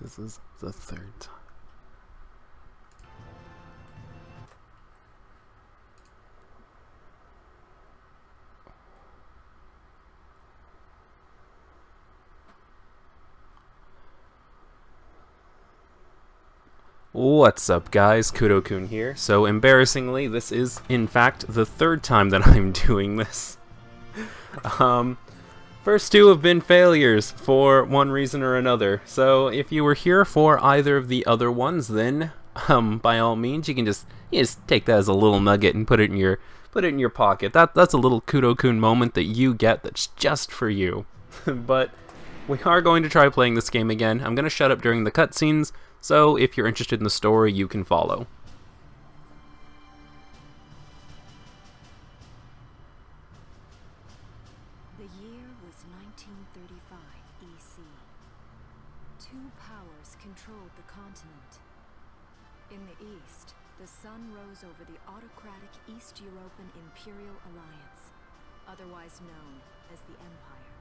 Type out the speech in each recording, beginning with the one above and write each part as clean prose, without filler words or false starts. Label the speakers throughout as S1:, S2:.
S1: This is the third time. What's up, guys? Kudo-kun here. So, embarrassingly, this is, in fact, the third time that I'm doing this. First two have been failures for one reason or another. So, if you were here for either of the other ones, then, by all means, you can just take that as a little nugget and put it in your pocket. That's a little Kudo-kun moment that you get that's just for you. But we are going to try playing this game again. I'm going to shut up during the cutscenes, so if you're interested in the story, you can follow.
S2: The year was 1935 EC. Two powers controlled the continent. In the east, the sun rose over the autocratic East European Imperial Alliance, otherwise known as the Empire.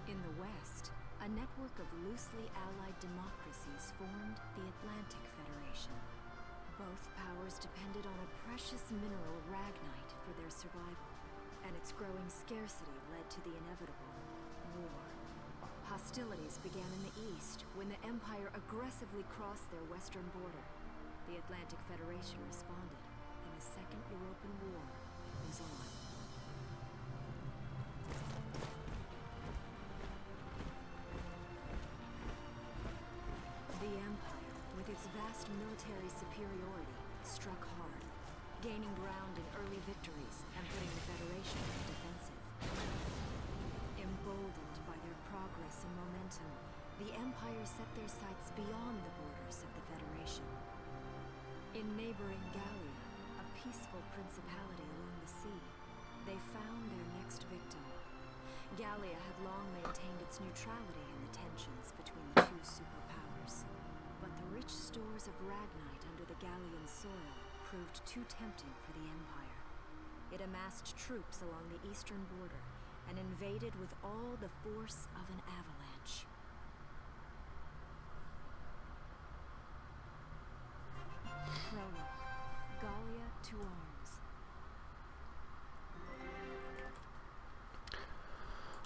S2: In the west, a network of loosely allied democracies formed the Atlantic Federation. Both powers depended on a precious mineral, ragnite, for their survival, and its growing scarcity led to the inevitable war. Hostilities began in the east when the Empire aggressively crossed their western border. The Atlantic Federation responded, and the Second European War was on. The Empire, with its vast military superiority, struck hard, gaining ground in early victories and putting the Federation on the defensive. Emboldened by their progress and momentum, the Empire set their sights beyond the borders of the Federation. In neighboring Gallia, a peaceful principality along the sea, they found their next victim. Gallia had long maintained its neutrality in the tensions between the two superpowers. But the rich stores of ragnite under the Gallian soil proved too tempting for the Empire. It amassed troops along the eastern border and invaded with all the force of an avalanche. Prologue. Gallia to arms.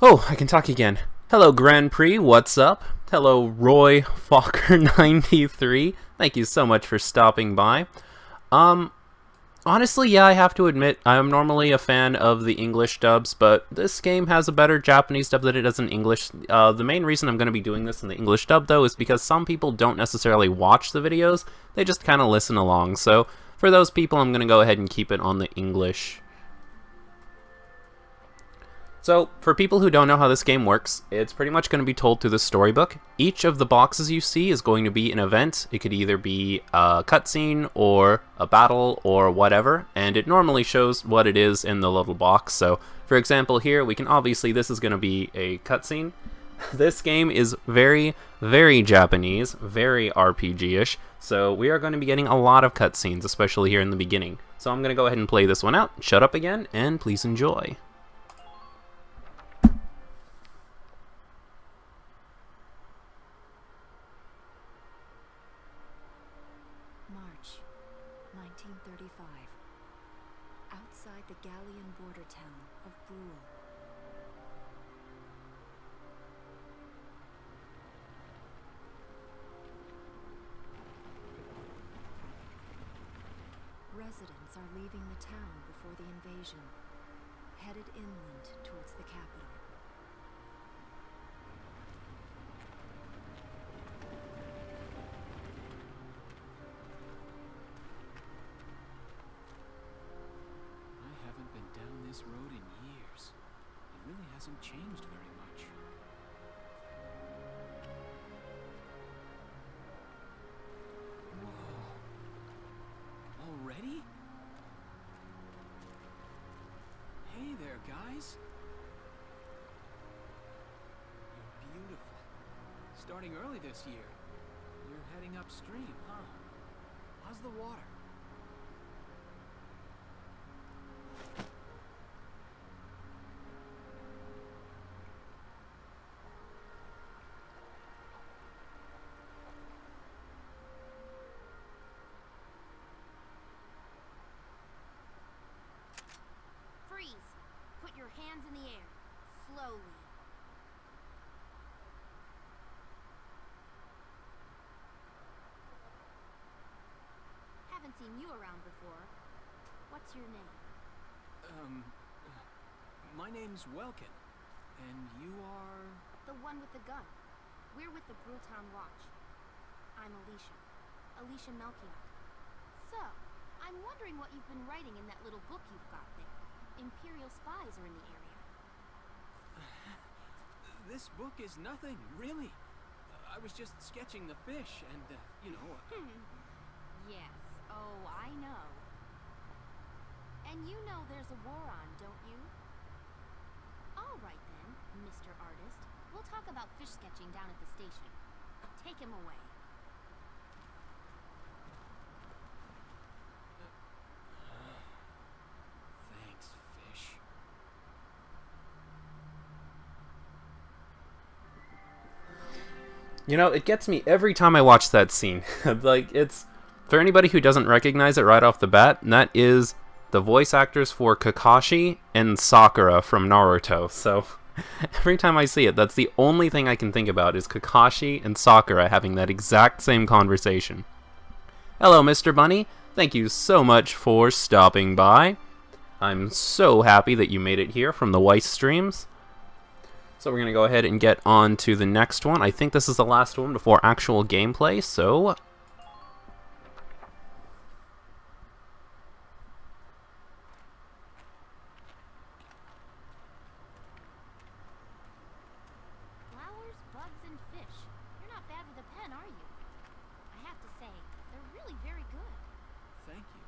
S1: Oh, I can talk again. Hello, Grand Prix, what's up? Hello, Roy Fokker93. Thank you so much for stopping by. Honestly, yeah, I have to admit, I'm normally a fan of the English dubs, but this game has a better Japanese dub than it does in English. The main reason I'm going to be doing this in the English dub, though, is because some people don't necessarily watch the videos, they just kind of listen along. So, for those people, I'm going to go ahead and keep it on the English. So, for people who don't know how this game works, it's pretty much going to be told through the storybook. Each of the boxes you see is going to be an event. It could either be a cutscene, or a battle, or whatever, and it normally shows what it is in the little box. So, for example here, we can obviously, this is going to be a cutscene. This game is very, very Japanese, very RPG-ish, so we are going to be getting a lot of cutscenes, especially here in the beginning. So I'm going to go ahead and play this one out, shut up again, and please enjoy.
S2: March 1935. Outside the Gallian border town of Brule. Residents are leaving the town before the invasion, headed inland towards the capital.
S3: I haven't been down this road in years. It really hasn't changed very much. Whoa. Already? Hey there, guys. You're beautiful. Starting early this year. You're heading upstream, huh? How's the water?
S4: hands in the air. Slowly. Haven't seen you around before. What's your name?
S3: My name's Welkin. And you are...
S4: The one with the gun. We're with the Brewtown Watch. I'm Alicia. Alicia Melchior. So, I'm wondering what you've been writing in that little book you've got there. Imperial spies are in the area.
S3: This book is nothing, really. I was just sketching the fish and, you know...
S4: Yes. Oh, I know. And you know there's a war on, don't you? All right then, Mr. Artist. We'll talk about fish sketching down at the station. Take him away.
S3: Thanks, fish.
S1: You know, it gets me every time I watch that scene. Like, it's... For anybody who doesn't recognize it right off the bat, that is the voice actors for Kakashi and Sakura from Naruto. So, every time I see it, that's the only thing I can think about is Kakashi and Sakura having that exact same conversation. Hello, Mr. Bunny. Thank you so much for stopping by. I'm so happy that you made it here from the Weiss streams. So we're going to go ahead and get on to the next one. I think this is the last one before actual gameplay, so...
S4: Flowers, bugs, and fish. You're not bad with a pen, are you? I have to say, they're really very good.
S3: Thank you.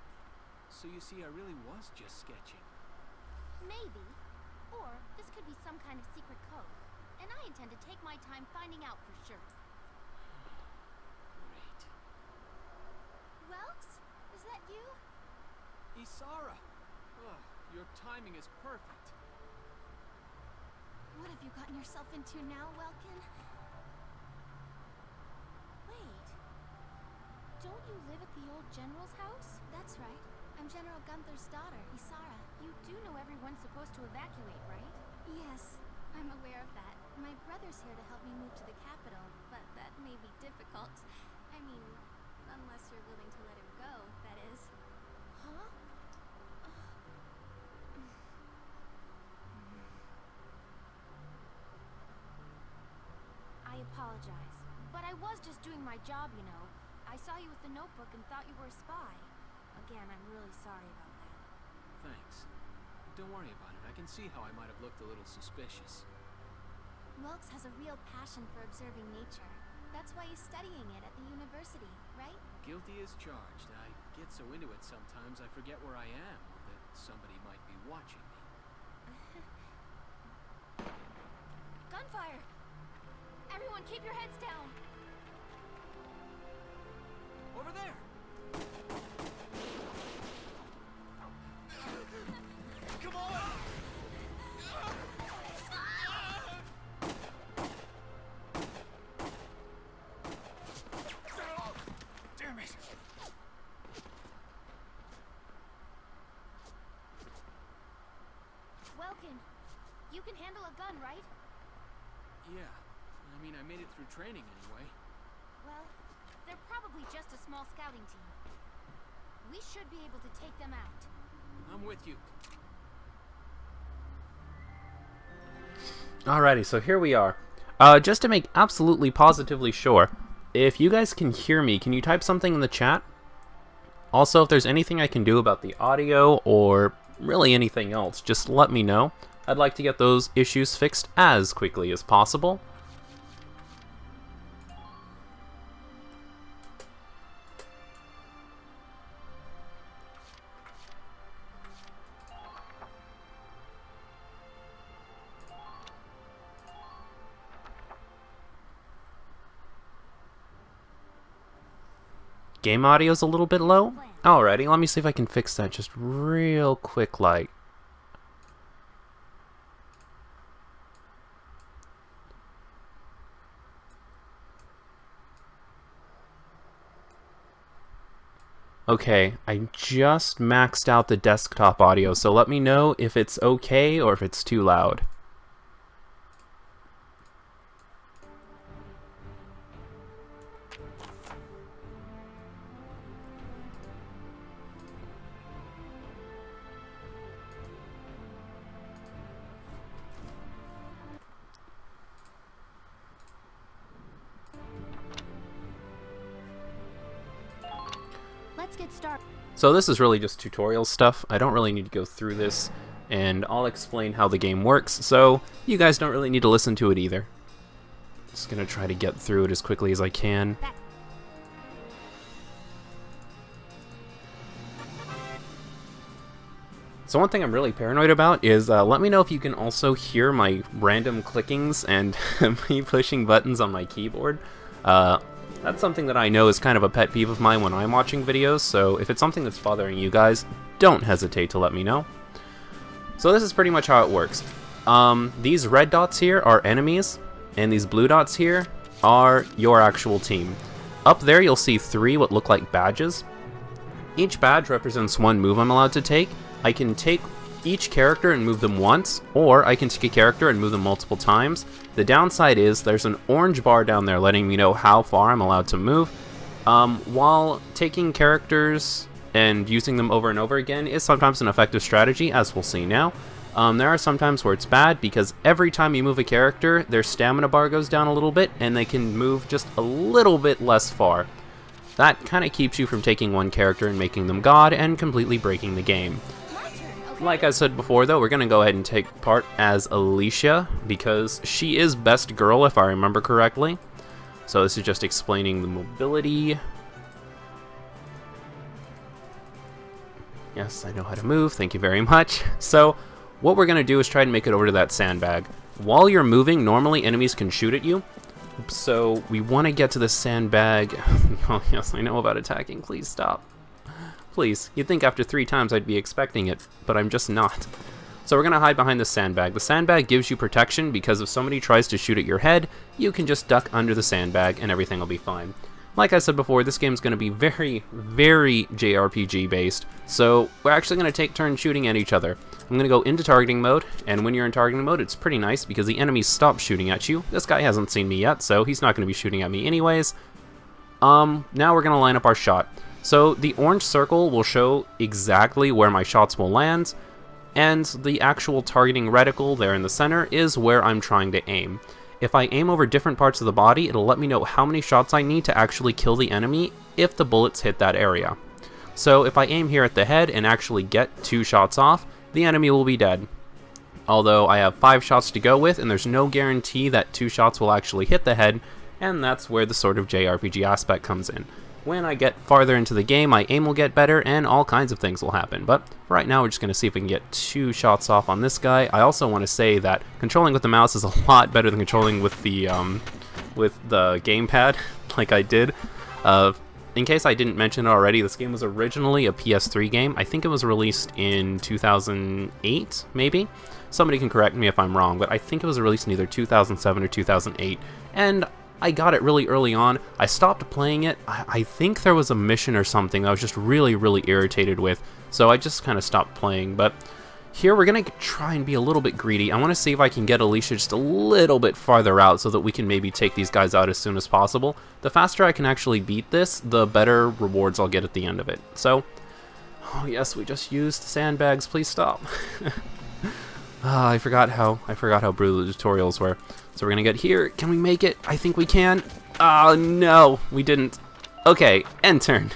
S3: So you see, I really was just sketching.
S4: Maybe. Or this could be some kind of secret code. And I intend to take my time finding out for sure.
S3: Great.
S4: Welks? Is that you?
S3: Isara! Oh, your timing is perfect.
S4: What have you gotten yourself into now, Welkin? Wait. Don't you live at the old general's house? That's right. I'm General Gunther's daughter, Isara. You do know everyone's supposed to evacuate, right? Yes, I'm aware of that. My brother's here to help me move to the capital, but that may be difficult. I mean, unless you're willing to let him go, that is. Huh? I apologize, but I was just doing my job, you know. I saw you with the notebook and thought you were a spy. Again, I'm really sorry about that.
S3: Thanks. Don't worry about it. I can see how I might have looked a little suspicious.
S4: Welks has a real passion for observing nature. That's why he's studying it at the university, right?
S3: Guilty as charged. I get so into it sometimes I forget where I am, or that somebody might be watching me.
S4: Gunfire! Everyone keep your heads down!
S3: Over there! Come on! Damn it!
S4: Welkin, you can handle a gun, right?
S3: Yeah. I mean, I made it through training anyway.
S4: Well, they're probably just a small scouting team. We should be able to take them out.
S3: I'm with you.
S1: Alrighty, so here we are. Just to make absolutely positively sure, if you guys can hear me, can you type something in the chat? Also, if there's anything I can do about the audio, or really anything else, just let me know. I'd like to get those issues fixed as quickly as possible. Game audio's a little bit low. Alrighty, let me see if I can fix that just real quick like. Okay, I just maxed out the desktop audio, so let me know if it's okay or if it's too loud.
S4: Let's get started.
S1: So this is really just tutorial stuff. I don't really need to go through this, and I'll explain how the game works, so you guys don't really need to listen to it either. Just gonna try to get through it as quickly as I can. So one thing I'm really paranoid about is, let me know if you can also hear my random clickings and me pushing buttons on my keyboard. That's something that I know is kind of a pet peeve of mine when I'm watching videos, so if it's something that's bothering you guys, don't hesitate to let me know. So this is pretty much how it works. These red dots here are enemies, and these blue dots here are your actual team. Up there you'll see 3 what look like badges. Each badge represents 1 move I'm allowed to take. I can take each character and move them once, or I can take a character and move them multiple times. The downside is there's an orange bar down there letting me know how far I'm allowed to move. While taking characters and using them over and over again is sometimes an effective strategy, as we'll see now. There are some times where it's bad, because every time you move a character, their stamina bar goes down a little bit, and they can move just a little bit less far. That kind of keeps you from taking one character and making them God and completely breaking the game. Like I said before, though, we're going to go ahead and take part as Alicia, because she is best girl, if I remember correctly. So this is just explaining the mobility. Yes, I know how to move, thank you very much. So what we're going to do is try to make it over to that sandbag. While you're moving, normally enemies can shoot at you. So we want to get to the sandbag. Oh yes, I know about attacking, please stop. Please, you'd think after 3 times I'd be expecting it, but I'm just not. So we're going to hide behind the sandbag. The sandbag gives you protection, because if somebody tries to shoot at your head, you can just duck under the sandbag and everything will be fine. Like I said before, this game's going to be very, very JRPG based, so we're actually going to take turns shooting at each other. I'm going to go into targeting mode, and when you're in targeting mode, it's pretty nice because the enemies stop shooting at you. This guy hasn't seen me yet, so he's not going to be shooting at me anyways. Now we're going to line up our shot. So the orange circle will show exactly where my shots will land, and the actual targeting reticle there in the center is where I'm trying to aim. If I aim over different parts of the body, it'll let me know how many shots I need to actually kill the enemy if the bullets hit that area. So if I aim here at the head and actually get 2 shots off, the enemy will be dead. Although I have 5 shots to go with, and there's no guarantee that 2 shots will actually hit the head, and that's where the sort of JRPG aspect comes in. When I get farther into the game, my aim will get better, and all kinds of things will happen. But right now, we're just going to see if we can get 2 shots off on this guy. I also want to say that controlling with the mouse is a lot better than controlling with the gamepad, like I did. In case I didn't mention it already, this game was originally a PS3 game. I think it was released in 2008, maybe? Somebody can correct me if I'm wrong, but I think it was released in either 2007 or 2008. And I got it really early on. I stopped playing it. I think there was a mission or something I was just really, really irritated with, so I just kind of stopped playing. But here we're going to try and be a little bit greedy. I want to see if I can get Alicia just a little bit farther out so that we can maybe take these guys out as soon as possible. The faster I can actually beat this, the better rewards I'll get at the end of it. So, oh yes, we just used sandbags. Please stop. I forgot how brutal the tutorials were. So we're gonna get here. Can we make it? I think we can. Oh no, we didn't. Okay, end turn.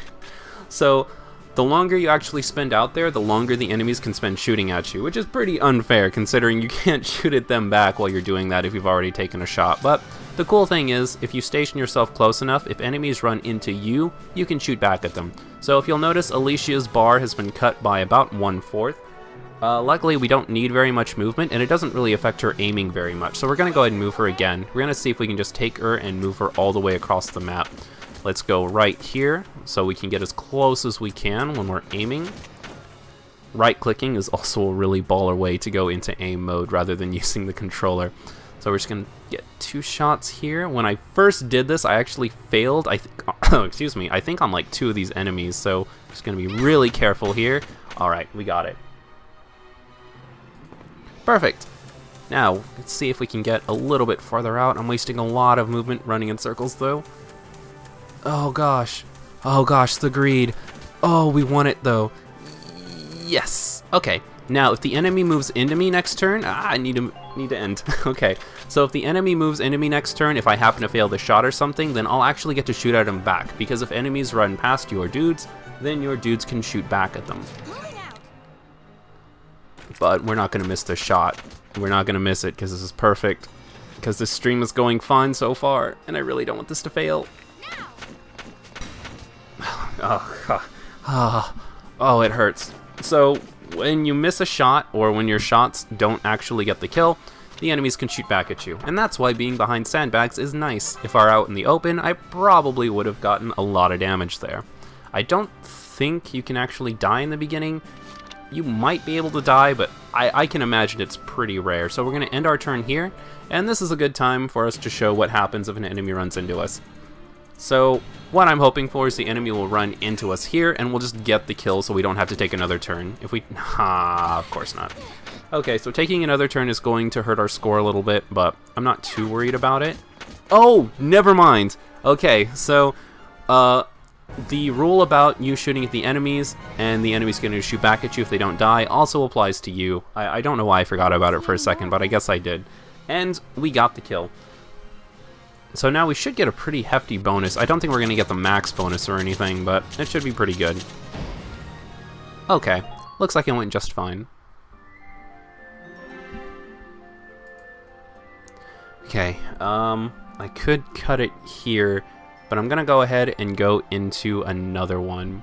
S1: So the longer you actually spend out there, the longer the enemies can spend shooting at you, which is pretty unfair considering you can't shoot at them back while you're doing that if you've already taken a shot. But the cool thing is, if you station yourself close enough, if enemies run into you, you can shoot back at them. So if you'll notice, Alicia's bar has been cut by about 1/4. Luckily, we don't need very much movement, and it doesn't really affect her aiming very much. So we're going to go ahead and move her again. We're going to see if we can just take her and move her all the way across the map. Let's go right here, so we can get as close as we can when we're aiming. Right-clicking is also a really baller way to go into aim mode rather than using the controller. So we're just going to get 2 shots here. When I first did this, I actually failed, I think, excuse me, I think on like 2 of these enemies, so just going to be really careful here. Alright, we got it. Perfect. Now, let's see if we can get a little bit farther out. I'm wasting a lot of movement running in circles, though. Oh gosh. Oh gosh, the greed. Oh, we won it, though. Yes. Okay. Now, if the enemy moves into me next turn, I need to end. Okay, so if the enemy moves into me next turn, if I happen to fail the shot or something, then I'll actually get to shoot at him back, because if enemies run past your dudes, then your dudes can shoot back at them. But we're not going to miss the shot. We're not going to miss it, because this is perfect. Because this stream is going fine so far, and I really don't want this to fail. Oh, it hurts. So, when you miss a shot, or when your shots don't actually get the kill, the enemies can shoot back at you. And that's why being behind sandbags is nice. If I were out in the open, I probably would have gotten a lot of damage there. I don't think you can actually die in the beginning. You might be able to die, but I can imagine it's pretty rare. So we're going to end our turn here, and this is a good time for us to show what happens if an enemy runs into us. So what I'm hoping for is the enemy will run into us here, and we'll just get the kill so we don't have to take another turn. If we... of course not. Okay, so taking another turn is going to hurt our score a little bit, but I'm not too worried about it. Oh, never mind. Okay, so the rule about you shooting at the enemies and the enemy's going to shoot back at you if they don't die also applies to you. I don't know why I forgot about it for a second, but I guess I did. And we got the kill. So now we should get a pretty hefty bonus. I don't think we're going to get the max bonus or anything, but it should be pretty good. Okay, looks like it went just fine. Okay, I could cut it here, but I'm going to go ahead and go into another one.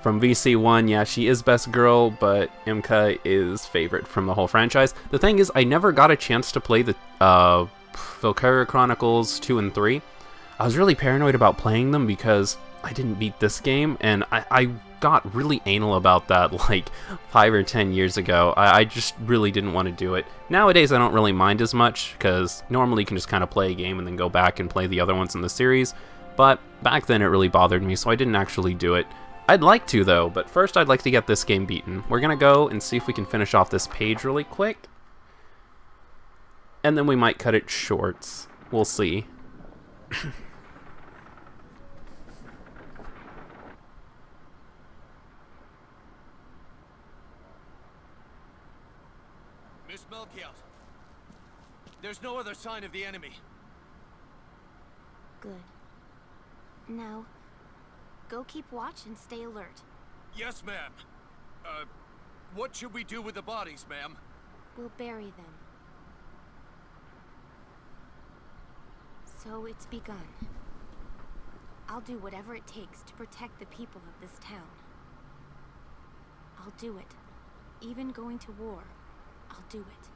S1: From VC1, yeah, she is best girl, but Imka is favorite from the whole franchise. The thing is, I never got a chance to play the Valkyria Chronicles 2 and 3. I was really paranoid about playing them because I didn't beat this game, and I got really anal about that like 5 or 10 years ago. I just really didn't want to do it. Nowadays I don't really mind as much, because normally you can just kind of play a game and then go back and play the other ones in the series, but back then it really bothered me, so I didn't actually do it. I'd like to though, but first I'd like to get this game beaten. We're gonna go and see if we can finish off this page really quick, and then we might cut it short. We'll see.
S3: Miss Melchiot, there's no other sign of the enemy.
S4: Good. Now, go keep watch and stay alert.
S3: Yes, ma'am. What should we do with the bodies, ma'am?
S4: We'll bury them. So it's begun. I'll do whatever it takes to protect the people of this town. I'll do it. Even going to war, I'll do it.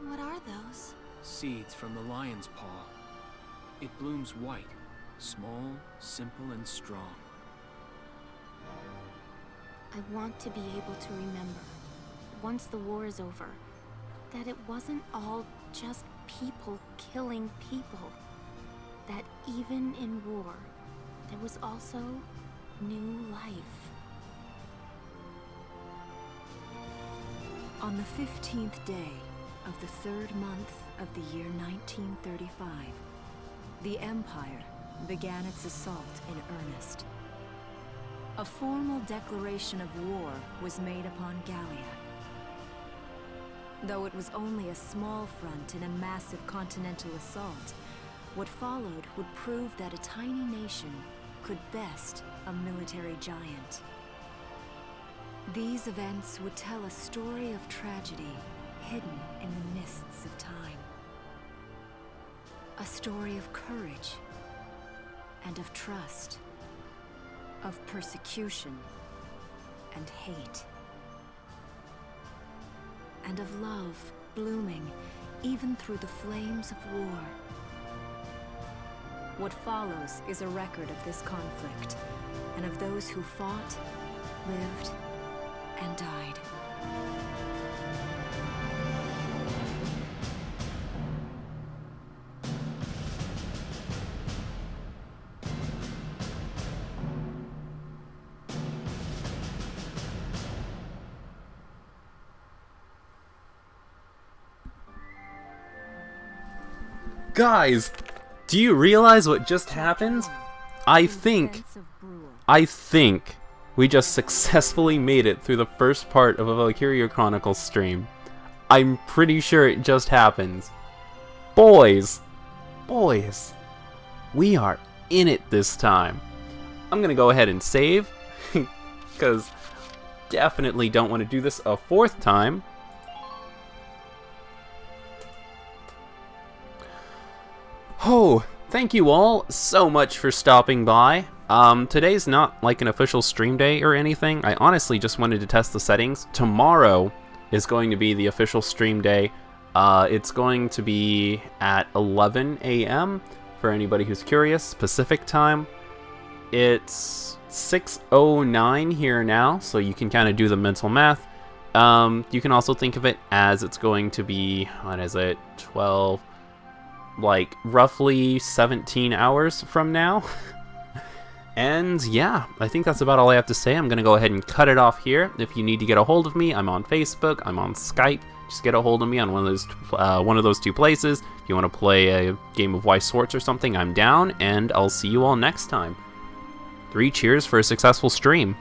S4: What are those?
S3: Seeds from the lion's paw. It blooms white, small, simple, and strong.
S4: I want to be able to remember, once the war is over, that it wasn't all just people killing people. That even in war, there was also new life.
S2: On the 15th day of the 3rd month of the year 1935, the Empire began its assault in earnest. A formal declaration of war was made upon Gallia. Though it was only a small front in a massive continental assault, what followed would prove that a tiny nation could best a military giant. These events would tell a story of tragedy hidden in the mists of time. A story of courage and of trust, of persecution and hate, and of love blooming even through the flames of war. What follows is a record of this conflict, and of those who fought, lived, and died.
S1: Guys, do you realize what just happened? I think we just successfully made it through the first part of a Valkyria Chronicles stream. I'm pretty sure it just happened. Boys, we are in it this time. I'm gonna go ahead and save, because definitely don't want to do this a fourth time. Oh, thank you all so much for stopping by. Today's not like an official stream day or anything. I honestly just wanted to test the settings. Tomorrow is going to be the official stream day. It's going to be at 11 a.m. for anybody who's curious, Pacific time. It's 6:09 here now, so you can kind of do the mental math. You can also think of it as it's going to be, what is it, 12... like roughly 17 hours from now. And yeah, I think that's about all I have to say. I'm gonna go ahead and cut it off here. If you need to get a hold of me, I'm on Facebook, I'm on Skype. Just get a hold of me on one of those two places. If you want to play a game of Y Sorts or something, I'm down, and I'll see you all next time. 3 cheers for a successful stream.